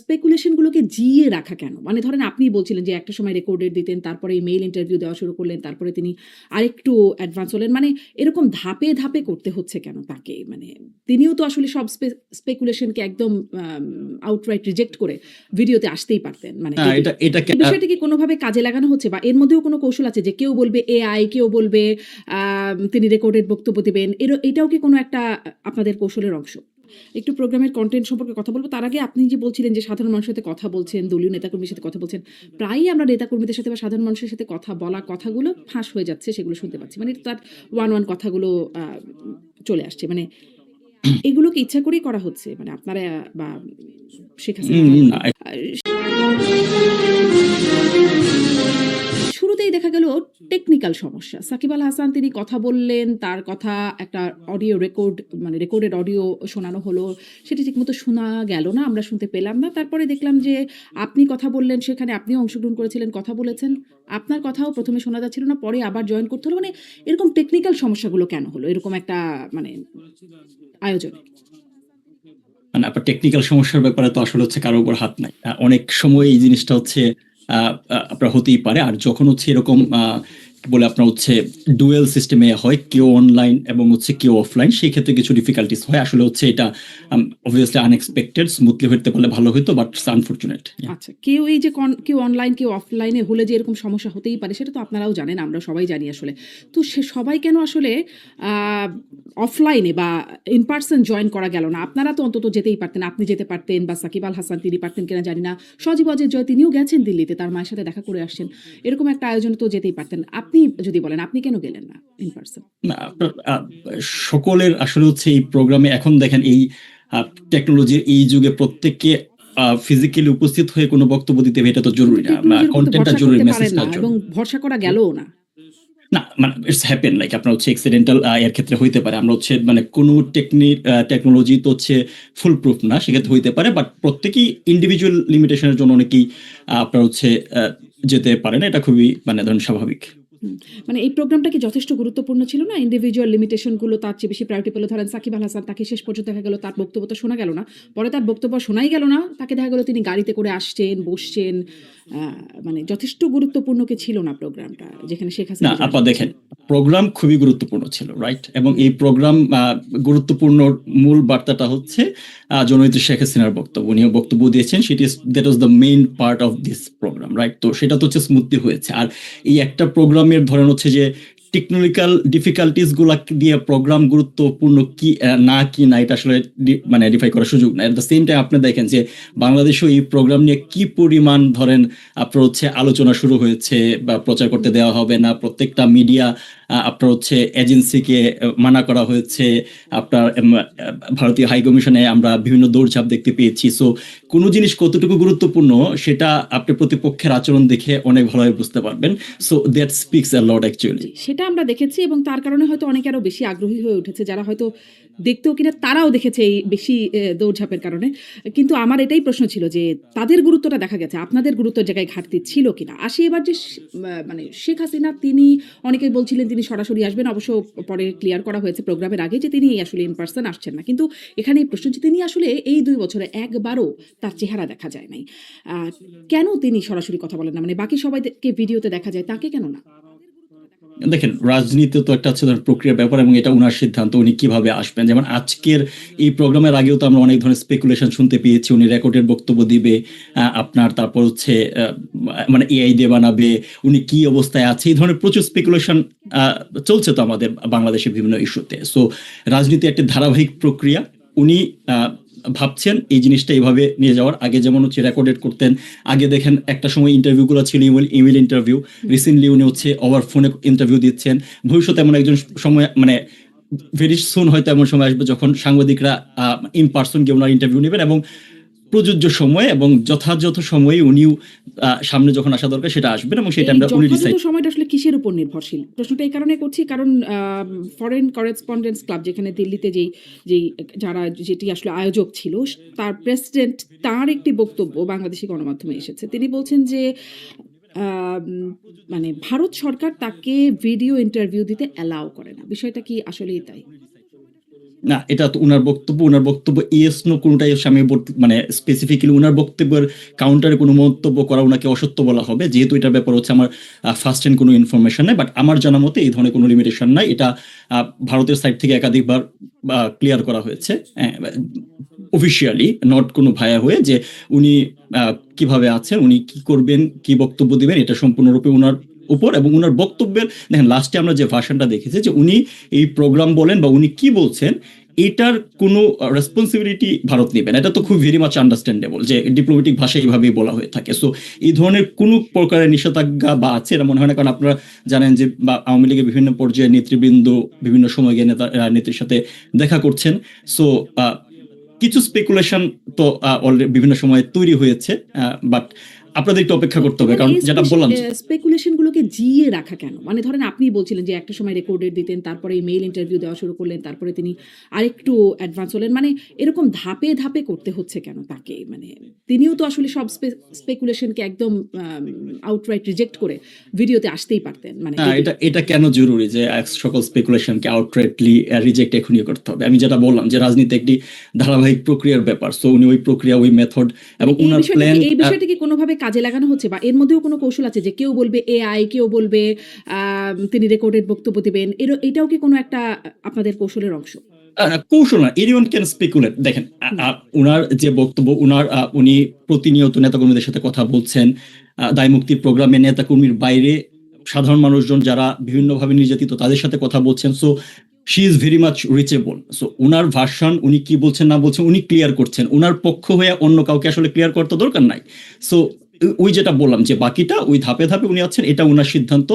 Speculation গুলোকে জিইয়ে রাখা কেন? মানে ধরেন আপনিই বলছিলেন যে একটা সময় রেকর্ডেড দিতেন, তারপরে মেইল ইন্টারভিউ দেওয়া শুরু করলেন, তারপরে তিনি আরেকটু অ্যাডভান্স হলেন। মানে এরকম ধাপে, ধাপে করতে হচ্ছে কেন তাকে? মানে তিনিও তো আসলে সব স্পেকুলেশনকে একদম আউটরাইট রিজেক্ট করে ভিডিওতে আসতেই পারতেন। মানে যদি এটাকে এই বিষয়টা কি কোনোভাবে কাজে লাগানো হচ্ছে বা এর মধ্যেও কোনো কৌশল আছে যে কেউ বলবে এআই, কেউ বলবে তিনি রেকর্ডেড বক্তব্য দিবেন। এটাও কি কোনো একটা আপনাদের কৌশলের অংশ? একটু প্রোগ্রামের কনটেন্ট সম্পর্কে কথা বলব। তার আগে আপনি যে বলছিলেন যে সাধারণ মানুষের সাথে কথা বলছেন, দলীয় নেতাকর্মীর সাথে কথা বলছেন। প্রায়ই আমরা নেতাকর্মীদের সাথে বা সাধারণ মানুষের সাথে কথা বলা কথাগুলো ফাঁস হয়ে যাচ্ছে, সেগুলো শুনতে পাচ্ছি। মানে তার ওয়ান কথাগুলো চলে আসছে। মানে এগুলো কি ইচ্ছা করেই করা হচ্ছে? মানে আপনারা বা শেখ হাসিনার না আ শুরুতেই দেখা গেল টেকনিক্যাল সমস্যা। সাকিব আল হাসান তিনি কথা বললেন, তার কথা একটা অডিও রেকর্ড মানে রেকর্ডেড অডিও শোনানো হলো। সেটি ঠিকমতো শোনা গেল না, আমরা শুনতে পেলাম না। তারপরে দেখলাম যে আপনি কথা বললেন, সেখানে আপনিও অংশগ্রহণ করেছিলেন, কথা বলেছেন। আপনার কথাও ১ম এ শোনা যাচ্ছিল না, পরে আবার জয়েন করতে হলো। মানে এরকম টেকনিক্যাল সমস্যাগুলো কেন হলো? এরকম একটা মানে আয়োজনে? মানে আপনার টেকনিক্যাল সমস্যার ব্যাপারে তো আসলে হচ্ছে কারো উপর হাত নাই। অনেক সময় এই জিনিসটা হচ্ছে আ আ আপনার হতেই পারে। আর যখন হচ্ছে এরকম কি বলে আপনার হচ্ছে ডুয়াল সিস্টেমে হয়, কেউ অনলাইন এবং হচ্ছে কেউ অফলাইন, সেই ক্ষেত্রে কিছু ডিফিকাল্টিজ হয়। আসলে হচ্ছে এটা obviously আনএক্সপেক্টেড, স্মুথলি হইতে পারলে ভালো হইতো, বাট ইটস আনফরচুনেট। আচ্ছা। কেউ এই যে কেউ অনলাইন, কেউ অফলাইনে হলে যে এরকম সমস্যা হতেই পারে সেটা তো আপনারাও জানেন, আমরা সবাই জানি আসলে। তো সে সবাই কেন আসলে আ অফলাইনে বা ইন পারসন জয়েন করা গেল না? আপনারা তো অন্তত যেতেই পারতেন। আপনি যেতে পারতেন বা সাকিব আল হাসান তিনি পারতেন কিনা জানি না। সজীব অজয় জয় তিনিও গেছেন দিল্লিতে, তার মায়ের সাথে দেখা করে আসছেন। এরকম একটা আয়োজনে তো যেতেই পারতেন। আপনি যদি বলেন আপনি কেন গেলেন না ইন পারসন? না আপনার সকলের আসলে হচ্ছে এই প্রোগ্রামে এখন দেখেন এই টেকনোলজির এই যুগে প্রত্যেককে ফিজিক্যালি উপস্থিত হয়ে কোনো বক্তব্য দিতে হবে এটা তো কিন্তু জরুরি না। টেকনোলজির উপর তো কনটেন্টটা ভরসা জরুরি, করতে পারেন মেসেজটা না এবং জরুরি। ভরসা করা গেলও না। না মানে ইটস হ্যাপেন লাইক আপনার হচ্ছে অ্যাক্সিডেন্টাল এর ক্ষেত্রে হইতে পারে। আমরা হচ্ছে মানে কোনো টেকনোলজি তো হচ্ছে ফুল প্রুফ না, সেক্ষেত্রে হইতে পারে। বাট প্রত্যেকেই ইন্ডিভিজুয়াল লিমিটেশনের জন্য অনেকেই আপনার হচ্ছে যেতে পারে না। এটা খুবই মানে ধরেন স্বাভাবিক। হুম। মানে এই প্রোগ্রামটা কি যথেষ্ট গুরুত্বপূর্ণ ছিল না? ইন্ডিভিজুয়াল লিমিটেশন গুলো তার চেয়ে বেশি প্রায়োরিটি পেল। ধরেন সাকিব আল হাসান, তাকে শেষ পর্যন্ত দেখা গেল তার বক্তব্য তো শোনা গেল না। পরে তার বক্তব্য শোনাই গেল না। তাকে দেখা গেল তিনি গাড়িতে করে আসছেন, বসছেন। আ মানে যথেষ্ট গুরুত্বপূর্ণ কি ছিল না প্রোগ্রামটা? যেখানে শেখ না হাসিনা জয়েন আপা দেখেন, করছেন? প্রোগ্রাম খুবই গুরুত্বপূর্ণ ছিল, রাইট? এবং হুম। এই প্রোগ্রাম গুরুত্বপূর্ণ মূল বার্তাটা হচ্ছে জননেত্রী শেখ হাসিনার বক্তব্য। উনিও বক্তব্য দিয়েছেন, that was the main part of this programme, right? তো সেটা তো হচ্ছে স্মুথলি হয়েছে। আর এই একটা প্রোগ্রামের ধরেন হচ্ছে যে টেকনিক্যাল ডিফিকাল্টিস গুলা দিয়ে প্রোগ্রাম গুরুত্বপূর্ণ কি না কি না, এটা আসলে মানে ডিফাই করার সুযোগ নাই। এট দ্য সেম টাইম আপনি দেখেন যে বাংলাদেশেও এই প্রোগ্রাম নিয়ে কি পরিমাণ ধরেন আপনার হচ্ছে আলোচনা শুরু হয়েছে, বা প্রচার করতে দেওয়া হবে না, প্রত্যেকটা মিডিয়া আপনার হচ্ছে এজেন্সিকে মানা করা হয়েছে। আপনার ভারতীয় হাই কমিশনে আমরা বিভিন্ন দৌড়ঝাঁপ দেখতে পেয়েছি। সো কোনো জিনিস কতটুকু গুরুত্বপূর্ণ সেটা আপনি প্রতিপক্ষের আচরণ দেখে অনেক ভালোভাবে বুঝতে পারবেন। So that speaks a lot actually. জি, সেটা আমরা দেখেছি এবং তার কারণে হয়তো অনেকে আরো বেশি আগ্রহী হয়ে উঠেছে। যারা হয়তো দেখতেও কিনা তারাও দেখেছে এই বেশি দৌড়ঝাঁপের কারণে। কিন্তু আমার এটাই প্রশ্ন ছিল যে তাদের গুরুত্বটা দেখা গেছে। আপনাদের গুরুত্বের জায়গায় ঘাটতি ছিল কিনা? আসি এবার যে মানে শেখ হাসিনা তিনি অনেকেই বলছিলেন তিনি সরাসরি আসবেন। অবশ্য পরে ক্লিয়ার করা হয়েছে প্রোগ্রামের আগে যে তিনি আসলে ইন পারসন আসছেন না। কিন্তু এখানে এই প্রশ্ন যে তিনি আসলে এই ২ বছরে একবারও তার চেহারা দেখা যায় নাই। আ কেন তিনি সরাসরি কথা বলেন না? মানে বাকি সবাইকে ভিডিওতে দেখা যায়, তাকে কেন না? দেখেন, রাজনীতি তো একটা হচ্ছে ধরেন প্রক্রিয়ার ব্যাপার, এবং এটা উনার সিদ্ধান্ত, উনি কিভাবে আসবেন। যেমন আজকের এই প্রোগ্রামের আগেও তো আমরা অনেক ধরনের স্পেকুলেশন শুনতে পেয়েছি, উনি রেকর্ডের বক্তব্য দিবে আপনার, তারপর হচ্ছে মানে এআই দিয়ে বানাবে, উনি কি অবস্থায় আছে, এই ধরনের প্রচুর স্পেকুলেশন চলছে তো আমাদের বাংলাদেশের বিভিন্ন ইস্যুতে। সো রাজনীতি একটা ধারাবাহিক প্রক্রিয়া। উনি ভাবছেন এই জিনিসটা এভাবে নিয়ে যাওয়ার। আগে যেমন হচ্ছে রেকর্ডেড করতেন, আগে দেখেন একটা সময় ইন্টারভিউ গুলো ছিল ইমেল ইন্টারভিউ, হুম। রিসেন্টলি উনি হচ্ছে ওভার ফোনে ইন্টারভিউ দিচ্ছেন। ভবিষ্যতে এমন একজন সময় মানে ভেরি সুন হয়তো এমন সময় আসবে যখন সাংবাদিকরা ইন পার্সন গিয়ে ওনার ইন্টারভিউ নেবেন, এবং প্রযোজ্য সময় এবং যথাযথ সময়ে উনিও সামনে যখন আসা দরকার সেটা আসবেন, এবং সেটা এই আমরা উনি যথাযথ ডিসাইড। সময়টা আসলে কিসের উপর নির্ভরশীল? প্রশ্নটা এই কারণে করছি কারণ ফরেন করেসপন্ডেন্টস ক্লাব যেখানে দিল্লিতে যেই যারা যেটি আসলে আয়োজক ছিল, তার প্রেসিডেন্ট তার একটি বক্তব্য বাংলাদেশী গণমাধ্যমে এসেছে। তিনি বলছেন যে আম মানে ভারত সরকার তাকে ভিডিও ইন্টারভিউ দিতে অ্যালাও করে না। বিষয়টা কি আসলেই তাই? না, এটা তো উনার বক্তব্য ইয়েস নো কোনটাই হচ্ছে আমি মানে স্পেসিফিক্যালি উনার বক্তব্যের কাউন্টারে কোনো মন্তব্য করা উনাকে অসত্য বলা হবে, যেহেতু এটার ব্যাপার হচ্ছে আমার ফার্স্ট হ্যান্ড কোনো ইনফরমেশন নেই, বাট আমার জানা মতে এই ধরনের কোনো লিমিটেশন নাই। এটা ভারতের সাইড থেকে একাধিকবার ক্লিয়ার করা হয়েছে অফিসিয়ালি, নট কোনো ভায়া হয়ে, যে উনি কিভাবে আছেন, উনি কি করবেন, কি বক্তব্য দিবেন, এটা সম্পূর্ণরূপে উনার উপর। এবং উনার বক্তব্যের দেখেন লাস্টে আমরা যে ভাষণটা দেখেছি, যে উনি এই প্রোগ্রাম বলেন বা উনি কি বলছেন এটার কোনো রেসপন্সিবিলিটি ভারত নেবে না। এটা তো খুব ভেরি মাচ আন্ডারস্ট্যান্ডেবল যে ডিপ্লোমেটিক ভাষায় এইভাবেই বলা হয়ে থাকে। সো এই ধরনের কোনো প্রকারের নিষেধাজ্ঞা বা আছে এটা মনে হয় না, কারণ আপনারা জানেন যে বা আওয়ামী লীগের বিভিন্ন পর্যায়ে নেতৃবৃন্দ বিভিন্ন সময় গিয়ে নেত্রীর সাথে দেখা করছেন। সো কিছু স্পেকুলেশন তো অলরেডি বিভিন্ন সময় তৈরি হয়েছে, বাট আপনাদের একটু অপেক্ষা করতে হবে, কারণ যেটা বললাম স্পেকুলেশন গুলোকে জিয়ে রাখা কেন? মানে ধরেন আপনি বলছিলেন যে একটা সময় রেকর্ডেড দিতেন, তারপরে মেইল ইন্টারভিউ দেওয়া শুরু করলেন, তারপরে তিনি আরেকটু অ্যাডভান্স হলেন, মানে এরকম ধাপে ধাপে করতে হচ্ছে কেন তাকে? মানে তিনিও তো আসলে সব স্পেকুলেশনকে একদম আউটরাইট রিজেক্ট করে ভিডিওতে আসতেই পারতেন। মানে এটা কেন জরুরি যে সকল স্পেকুলেশনকে আউটরাইটলি রিজেক্ট এখনই করতে হবে? আমি যেটা বললাম যে রাজনীতি একটি ধারাবাহিক প্রক্রিয়ার ব্যাপার। সো উনি ওই প্রক্রিয়া, ওই মেথড এবং উনার প্ল্যান, এই বিষয়টিকে কোনোভাবে কাজে লাগানো হচ্ছে, বা এর মধ্যেও কোনো কৌশল আছে যে কেউ বলবে এআই, কেউ বলবে তিনি রেকর্ডেড বক্তব্য দিবেন, এটাও কি কোনো একটা আপনাদের কৌশলের অংশ? কৌশল না, এনিওয়ান ক্যান স্পেকুলেট। দেখেন উনার যে বক্তব্য, উনি প্রতিনিয়ত নেতাকর্মীদের সাথে কথা বলছেন, দায় মুক্তির প্রোগ্রামে নেতাকর্মীর বাইরে সাধারণ মানুষজন যারা বিভিন্নভাবে নির্যাতিত তাদের সাথে কথা বলছেন। So she is very much reachable. So উনার ভার্সন, উনি কি বলছেন না বলছেন উনি ক্লিয়ার করছেন, উনার পক্ষ হয়ে অন্য কাউকে আসলে ক্লিয়ার করতে দরকার নাই। সো ওই যেটা বললাম যে বাকিটা ওই ধাপে ধাপে উনি আছেন, এটা উনার সিদ্ধান্ত।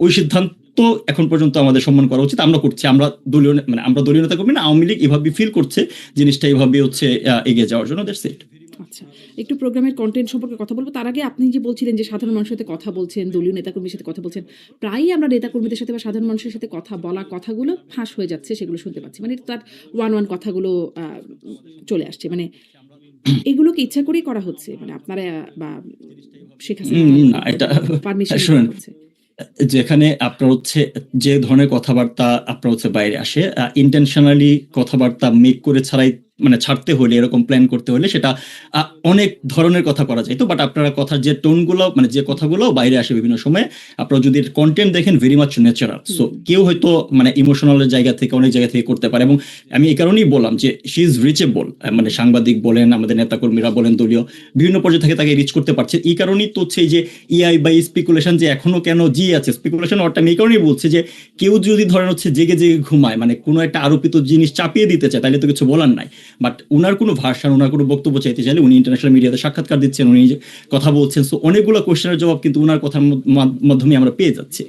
ওই সিদ্ধান্ত এখন পর্যন্ত আমাদের সম্মান করা উচিত, আমরা করছি। আমরা দলীয় নেতা কর্মী না, আওয়ামী লীগ এভাবে ফিল করছে জিনিসটা এভাবে হচ্ছে এগিয়ে যাওয়ার জন্য। That's it. আচ্ছা, একটু প্রোগ্রামের কন্টেন্ট সম্পর্কে কথা বলবো। তার আগে আপনি যে বলছিলেন যে সাধারণ মানুষের সাথে কথা বলছেন, দলীয় নেতাকর্মীর সাথে কথা বলছেন, প্রায়ই আমরা নেতাকর্মীদের সাথে বা সাধারণ মানুষের সাথে কথা বলা কথাগুলো ফাঁস হয়ে যাচ্ছে, সেগুলো শুনতে পাচ্ছি। মানে তার ওয়ান কথাগুলো চলে আসছে। মানে এগুলো কি ইচ্ছা করেই করা হচ্ছে? মানে আপনারা বা শেখ না, এটা পারমিশন শুনেন, হচ্ছে? যেখানে আপনার হচ্ছে যে ধরনের কথাবার্তা আপনার হচ্ছে বাইরে আসে, ইন্টেনশনালি কথাবার্তা মেক করে ছাড়াই, মানে ছাড়তে হলে, এরকম প্ল্যান করতে হলে সেটা অনেক ধরনের কথা করা যায়। তো বাট আপনারা কথার যে টোনগুলো, মানে যে কথাগুলো বাইরে আসে বিভিন্ন সময়, আপনারা যদি কন্টেন্ট দেখেন ভেরি মাচ ন্যাচারাল। সো কেউ হয়তো মানে ইমোশনালের জায়গা থেকে অনেক জায়গা থেকে করতে পারে, এবং আমি এই কারণেই বললাম যে শি ইজ রিচেবল। মানে সাংবাদিক বলেন, আমাদের নেতাকর্মীরা বলেন, দলীয় বিভিন্ন পর্যায়ে থেকে তাকে রিচ করতে পারছে। এই কারণেই তো হচ্ছে এই যে ইআই বা স্পেকুলেশন যে এখনো কেন জি আছে, স্পেকুলেশন অর্থ আমি এই কারণেই বলছি যে কেউ যদি ধরেন হচ্ছে জেগে জেগে ঘুমায়, মানে কোনো একটা আরোপিত জিনিস চাপিয়ে দিতে চায়, তাহলে তো কিছু বলার নাই। বাট উনার কোনো ভার্সন, উনার কোনো বক্তব্য চাইতে চাইলে উনি ইন্টারন্যাশনাল মিডিয়াতে সাক্ষাৎকার দিচ্ছেন, উনি কথা বলছেন। সো অনেকগুলো কোশ্চেনের জবাব কিন্তু উনার কথার মাধ্যমে আমরা পেয়ে যাচ্ছি।